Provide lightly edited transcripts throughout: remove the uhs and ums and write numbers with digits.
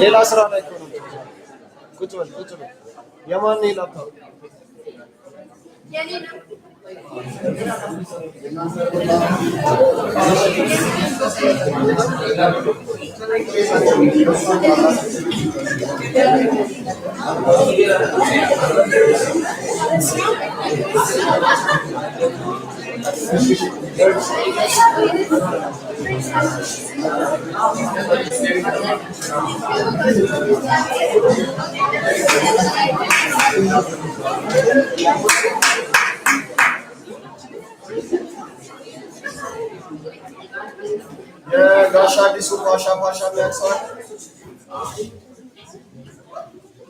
ሌላ ስራ ላይ कुछ मत कुछ मत Yaman नहीं लाता Ya Gasha disu Pasha Pasha Meksa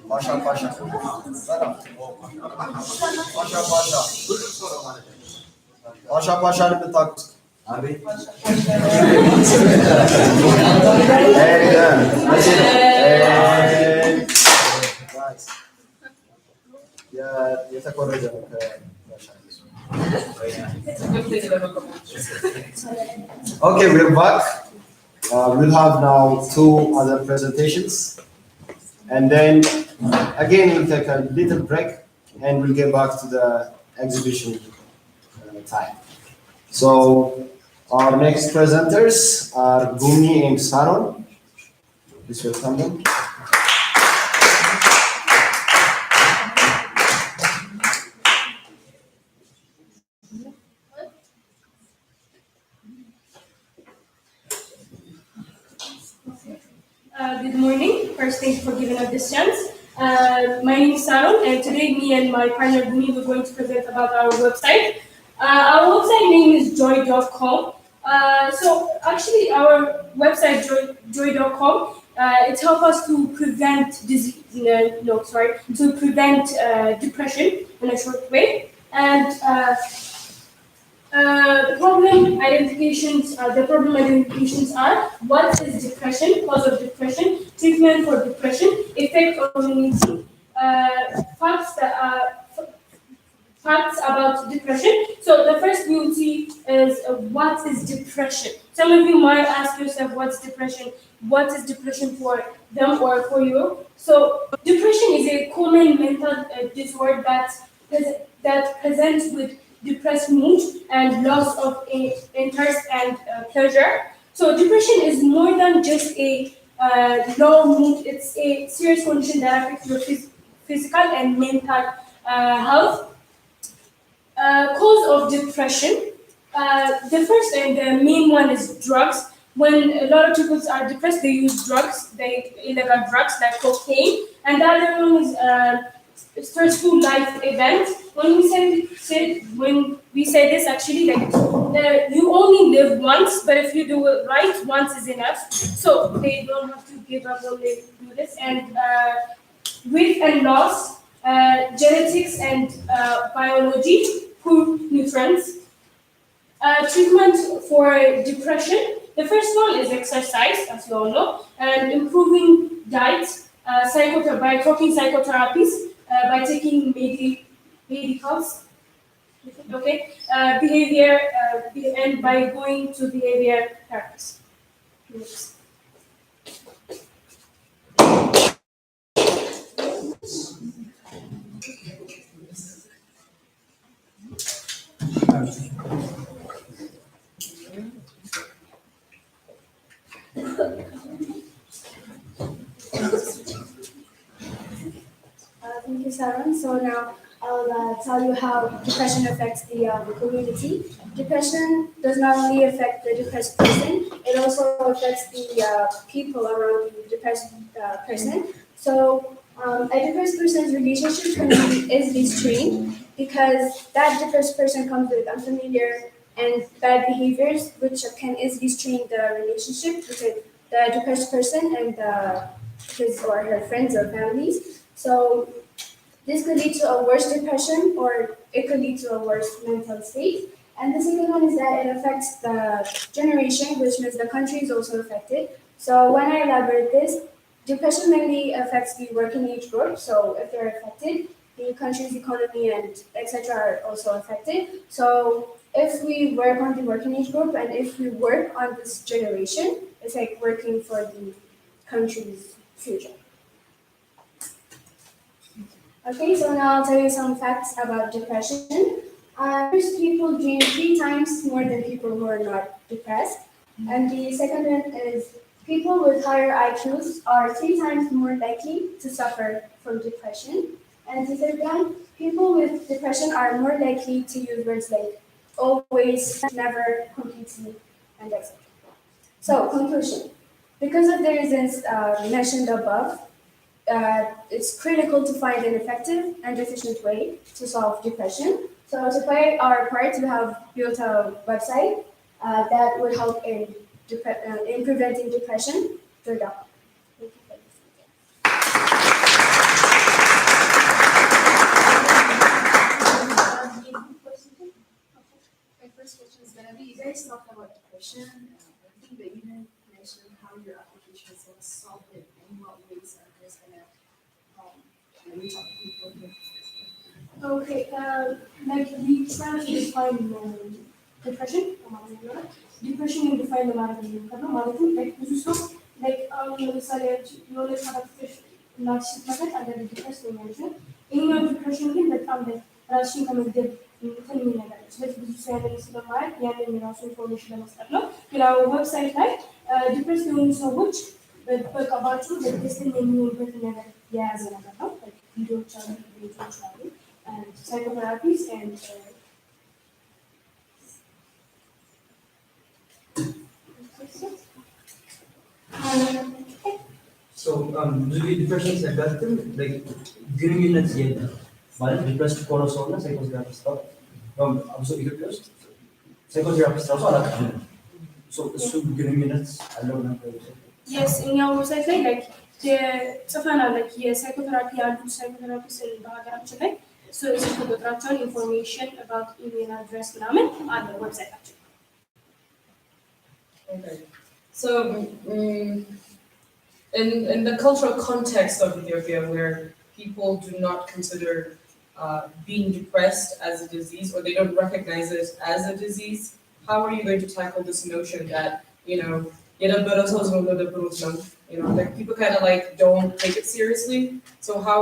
Pasha Pasha Pasha Pasha Pasha Pasha ne tak Nice. Ya يتكرر Okay, we're back. We'll have now two other presentations. And then again, we'll take a little break and we'll get back to the exhibition time. So our next presenters are Gumi and Saron. Please welcome them. Good morning. First, thanks for giving us this chance. My name is Saron, and today me and my partner Gumi we're going to present about our website. Our website name is joy.com. So actually, our website joy.com it helps us to prevent disease. To prevent depression in a short way, and the problem identifications are what is depression, cause of depression, treatment for depression, effect on immunity, facts that are facts about depression. So the first beauty is what is depression? Some of you might ask yourself what's depression? What is depression for them or for you? So depression is a common mental disorder that presents with depressed mood and loss of interest and pleasure. So depression is more than just a low mood. It's a serious condition that affects your physical and mental health. Cause of depression. The first and the main one is drugs. When a lot of people are depressed, they use drugs, illegal drugs like cocaine, and the other one is stressful life events. When we say this, actually, like you only live once, but if you do it right, once is enough. So they don't have to give up when they do this. And weight and loss, genetics and biology, poor nutrients. Treatment for depression. The first one is exercise, as you all know, and improving diet, by talking psychotherapies, by taking medicals, okay, behavior, and by going to behavior therapists. Next. Thank you, Saran. So now I'll tell you how depression affects the community. Depression does not only affect the depressed person, it also affects the people around the depressed person. So a depressed person's relationship can be easily strained because that depressed person comes with unfamiliar and bad behaviors, which can easily strain the relationship between the depressed person and his or her friends or families. So this could lead to a worse depression or it could lead to a worse mental state. And the second one is that it affects the generation, which means the country is also affected. So when I elaborate this, depression mainly affects the working age group. So if they're affected, the country's economy and etc. are also affected. So if we work on the working age group and if we work on this generation, it's like working for the country's future. Okay, so now I'll tell you some facts about depression. First, people dream 3 times more than people who are not depressed. And the second one is people with higher IQs are 3 times more likely to suffer from depression. And the third one, people with depression are more likely to use words like always, never, completely, and etc. So, conclusion. Because of the reasons mentioned above, it's critical to find an effective and efficient way to solve depression. So to play our part, we have built a website that would help in preventing depression through that. Thank you for listening. My first question is gonna be, you guys talked about depression. I think that you didn't mention how your application is gonna solve it and what ways are you guys gonna reach out to people here. Okay, like we try to define depression. Depression you define the ማለትም like ብዙ ሰው like አሁን ለምሳሌ የሆነ ካራክተር ናርሲስት ማለት አንዳንድ ዲፕረስ ነው ማለት ነው። ይሄኛው ዲፕሬሽን ግን በጣም ራስሽን ከመግደል እንትን የሚል ነገር ነው። ስለዚህ ብዙ ሰው ያንን ስለማያውቅ ያንን የራሱ ኢንፎርሜሽን ለመስጠት ነው። ግን አሁን ዌብሳይት ላይ ዲፕረስ የሆኑ ሰዎች በቃ ባጭሩ ደስተኛ የሚሆኑበትን ነገር የያዘ ነገር ነው። ቪዲዮዎች አሉ፣ ቪዲዮዎች አሉ and psychotherapies and so ብዙ ጊዜ ዲፕሬሽን ሲያጋጥም ግንኙነት የለም ማለት ዲፕረስድ ከሆነ ሰው እና ሳይኮቴራፒስት አብሶ ኢትዮጵያ ውስጥ ሳይኮቴራፒስት ራሱ አላውቅም። እሱ ግንኙነት አለው ነበር። yes እኛ ዌብሳይት ላይ like ጽፈናል like የሳይኮቴራፒ ያሉ ሳይኮቴራፒስት በሀገራችን ላይ ስልክ ቁጥራቸውን ኢንፎርሜሽን about ኢሜል አድሬስ ምናምን አለ ዌብሳይታችን። Okay. So, in the cultural context of Ethiopia, where people do not consider being depressed as a disease, or they don't recognize it as a disease, how are you going to tackle this notion that, you know, like people kind of like don't take it seriously? So how,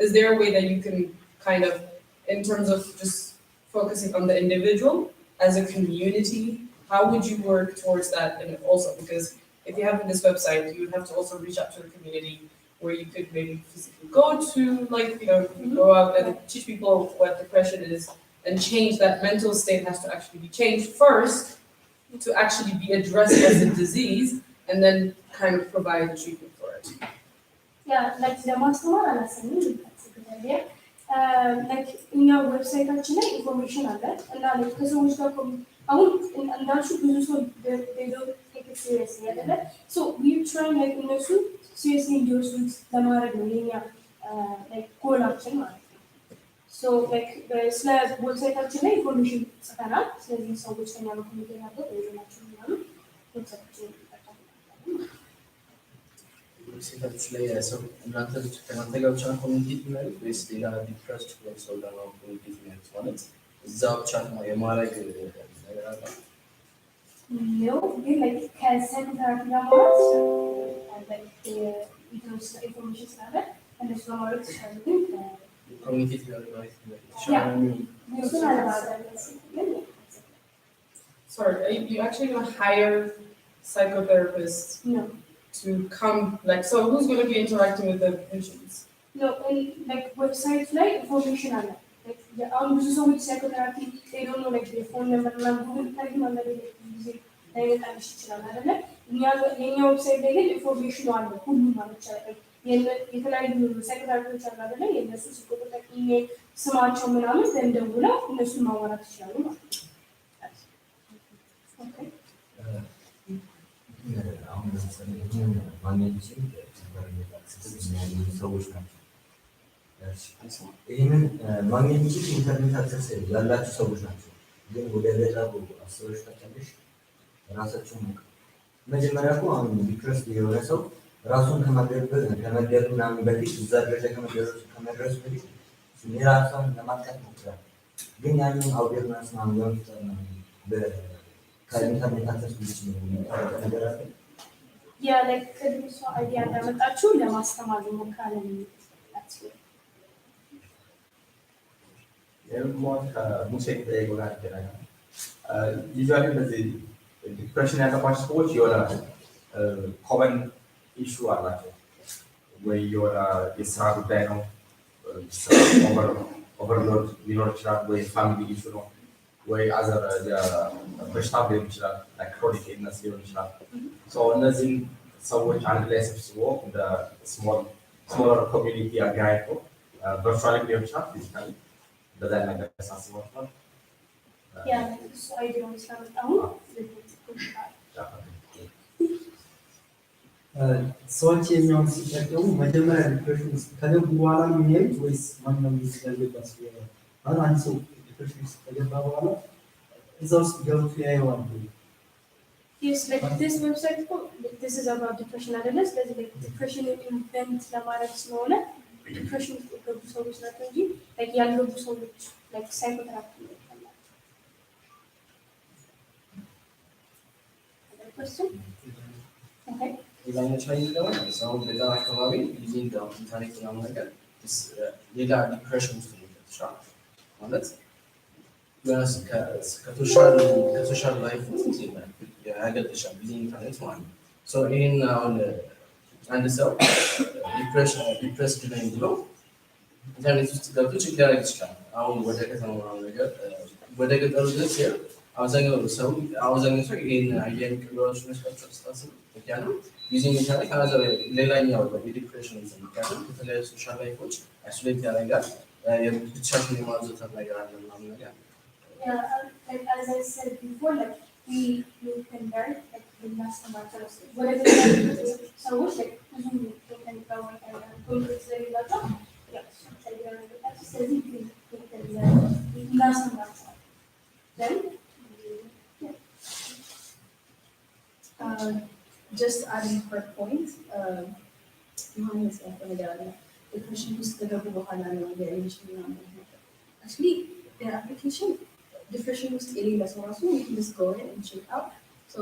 is there a way that you can kind of, in terms of just focusing on the individual as a community, how would you work towards that? And also, because if you have this website, you would have to also reach out to the community where you could maybe physically go to, like, you know, go out and teach people what depression is and change that mental state has to actually be changed first to actually be addressed as a disease and then kind of provide treatment for it. Yeah, like the master like እኛ ዌብሳይታችን ላይ ኢንፎርሜሽን አለ እና ከሰዎች ጋር አሁን እንዳልሹ ብዙ ሰው ቴክ ሲሪየስ ያደለ ሶ ዊ ትራይ like እነሱ ሲሪየስሊ እንዲወስዱት ለማድረግ ነው የኛ like ጎላችን ማለት ነው። ሶ like ስለ ዌብሳይታችን ላይ ኢንፎርሜሽን ጽፈናል። ስለዚህ ሰዎች ከኛ ጋር ኮሚኒኬት አድርገው ወይናቸው ምናምን ዌብሳይታችን ይጠቀማሉ። ሴታችሁ ላይ ሰው እናንተ ብቻ ከእናንተ ጋር ብቻ ኮሚኒኬት የሚያደርግ ወይስ ሌላ ዲፕረስድ ከሆነ ሰው ጋር ነው ኮሚኒኬት የሚያደርግ? ማለት እዛ ብቻ የማድረግ ነገር አለ? ነው ግን like ከሳይኮቴራፒ ጋር ማለት like ኢንፎርሜሽን ስላለ እነሱ ለማድረግ ትችላሉ። ግን ኮሚኒኬት የሚያደርግ ማለት Sorry, you actually gonna hire psychotherapists no. to come, like, so who's going to be interacting with the patients? No, like websites like information አለ like አሁን ብዙ ሰዎች ሳይኮቴራፒ they don't know like their phone number እና ጉግል ላይ ማለት ጊዜ ላይመጣልሽ ይችላል አይደለ? የኛ ዌብሳይት ላይ ግን ኢንፎርሜሽኑ አለ ሁሉም ማለት ይችላል። የተለያዩ ሳይኮቴራፒዎች አሉ አይደለ? የእነሱ ስልክ ቁጥር፣ ኢሜል፣ ስማቸው ምናምን ደውለው እነሱን ማዋራት ይችላሉ ማለት ነው። አሁን ለምሳሌ ማግኘት ሰዎች ናቸው። ይህንን ማግኘት የሚችል ኢንተርኔት አክሰስ ያላቸው ሰዎች ናቸው። ግን ወደ ገጠሩ አስበሽ ታውቂያለሽ? ራሳቸውን መጀመሪያ እኮ አሁን ዲፕረስድ የሆነ ሰው ራሱን ከመግደሉ ምናምን በፊት እዛ ደረጃ ከመድረሱ በፊት የራሷን ለማጥቃት ሞክራል። ግን ያንን አዌርነስ ምናምን ለመፍጠር ነው ከኢንተርኔት አክሰስ ብቻ ነው ነገር አለ። ያ like ከድርሷ አይዲያ እንዳመጣችሁ ለማስተማር ሞክራለን። የምትሞት ከሙሴ ጠየቀው ጋር ይገናኛል። ዩዥዋሊ እነዚህ ዲፕሬሽን ያለባቸው ሰዎች የሆነ ኮመን ኢሹ አላቸው። ወይ የሆነ የስራ ጉዳይ ነው፣ ኦቨርሎድ ሊኖር ይችላል፣ ወይ ፋሚሊ ኢሹ ነው፣ ወይ አዘር በሽታ ሊሆን ይችላል፣ ክሮኒክ ኢልነስ ሊሆን ይችላል። እነዚህን ሰዎች አንድ ላይ ሰብስቦ እንደ ስሞለር ኮሚኒቲ አገናኝቶ ቨርቹዋሊ ሊሆን ይችላል፣ ፊዚካሊ እንደዛ ነገር ያሳስባቸዋል። ሰዎች የሚሆን ሲጠቀሙ መጀመሪያ ዲፕሬሽን ውስጥ ከገቡ በኋላ ነው የሚሄዱት ወይስ ማንኛውም ሲገባስ? ማለት አንድ ሰው ዲፕሬሽን ውስጥ ከገባ በኋላ እዛ ውስጥ ገብቶ ያየዋል? Yes, like this website, like this is about depression አይደለ? ስለዚህ like depression ኢንቨንት ለማድረግ ስለሆነ ዲፕሬሽን ውስጥ የገቡ ሰዎች ናቸው እንጂ like ያልገቡ ሰዎች like ሳይኮቴራፒ ነው ይባላል። question? Okay. ሌላኛው ቻሌንጅ ደግሞ ሰው ገጠር አካባቢ ዩዚንግ ኢንተርኔት ምናምን ነገር ሌላ ዲፕሬሽን ውስጥ ይችላል ማለት ከሶሻል ላይፍ ውስጥ ያገለሻል ዩዚንግ ኢንተርኔት ማለት ነው። ይህን አሁን አንድ ሰው ዲፕሬስድ ነኝ ብሎ ኢንተርኔት ውስጥ ገብቶ ቼክ ሊያደርግ ይችላል። አሁን ወደ ከተማ ምናምን ነገር ወደ ገጠሩ ድረስ ሲሄድ አብዛኛው ሰው ይህን አየር ቅሎች መስቀቸው ስታስብ ምክንያቱም ዩዚንግ ኢንተርኔት ከነዘር ሌላኛው የዲፕሬሽን ምክንያቱም የተለያዩ ሶሻል ላይፎች አይሶሌት ያደርጋል። ብቻችን የማዘውተር ነገር አለ ምናምን ነገር Like as I said before, like we can learn like the last about whatever ሰዎች like ብዙ ቴክኒካል ኮንቴክስት ስለሌላቸው ስለዚህ እናስተምራቸዋለን። Then just adding for point, Yohannes ያፈነዳለ ዲፕሬሽን ውስጥ ከገቡ በኋላ ነው የኢንሽን ነው actually the application depression ውስጥ የሌለ ሰው ራሱ you can just go ahead and check out. So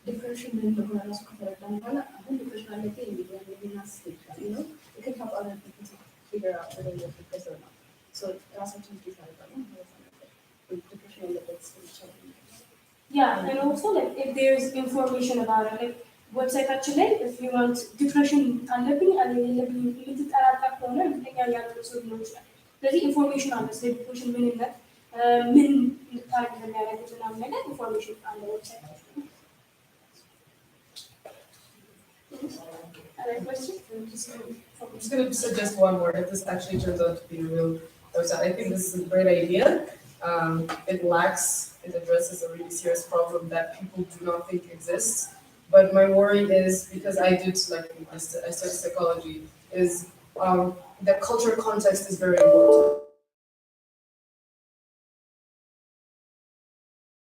depression ምን እንደሆነ ራሱ ከተረዳን በኋላ አሁን depression አለበት የሚልና ስቴጅ you know you can help other people to figure out whether you're depressed or not. So ራሳችን ቼክ አድርገን depression ያለበት ሰው ይቻላል። Yeah, and also like if there's information about it, like website ላይ if you want depression አለብኝ አለብኝ የምትጠራጠር ከሆነ እርግጠኛ ያልሆነ ሰው ሊሆን ይችላል። ስለዚህ ኢንፎርሜሽን አለ ስለ ዲፕሬሽን ምንነት ምን ታርግ እንደሚያደርግ ምናምን ነገር ኢንፎርሜሽን አለ ዌብሳይት ላይ። Other questions? I'm just going to suggest one more if this actually turns out to be a real website. I think this is a great idea. It addresses a really serious problem that people do not think exists. But my worry is, because I studied psychology, is the cultural context is very important.